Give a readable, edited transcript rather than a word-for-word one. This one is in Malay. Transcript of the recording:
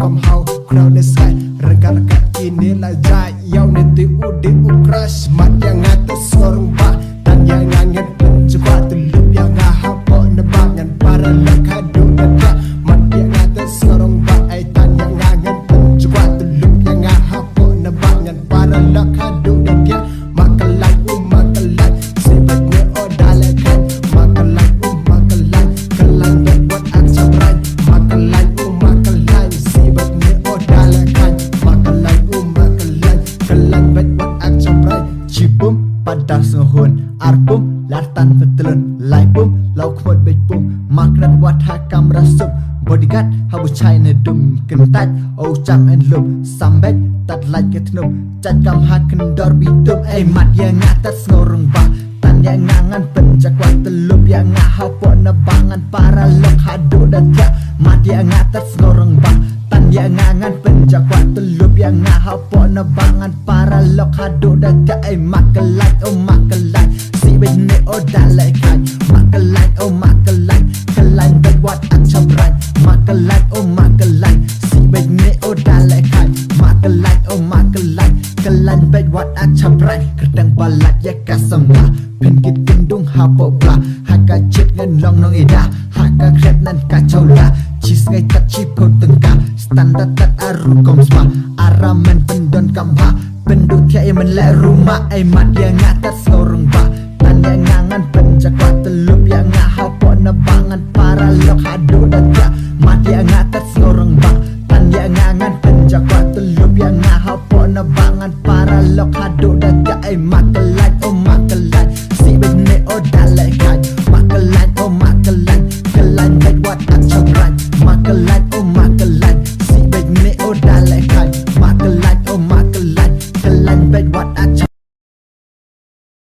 kom hau crowd is high rekan-rekan kini lah jai yau nanti udah crush mat yang atas sorong bah dan yang angin pencuba teluk yang ngahapok nebangan para lekadu dekat mat yang atas sorong bah tan yang angin pencuba teluk yang ngahapok nebangan para lekadu dekat makalai makalai sebetnya odalekan makalai makalai kelan buat action right makalai makalai sebetnya odalekan makalai makalai kelan buat action right cipum pada sehun arpum lartan betelun laipum lau khmod bejpum makrat wat hakam rasuk bodyguard habu china dum kentat au chang and lum sambet tat lait ke thnum chat kam ha kendor bitum mat yang ngatas ngorong ba tan yang ngangan penjakwat telup yang ngahapo nebangan para lok hadu datya mat yang ngatas ngorong ba tan yang ngangan penjakwat telup yang ngahapo nebangan para lok hadu datya makelai makelai si bene odalai kai makelai makelai kelan buat acap right makelai makelai si bene odalai kai makelai makelai kelan buat acap right kedang balat ya kasamba penkit kendung hapo ba haka chet ngan long nong ida haka kret nan kacau la cis ngai tak cipo tengka standar tat aru komsma araman pendon kamba pendut tiai menlek rumah mat yang ngatas ngorong ba tan yang ngangan penjakwat telup yang ngahapo nebangan para lok hadu datya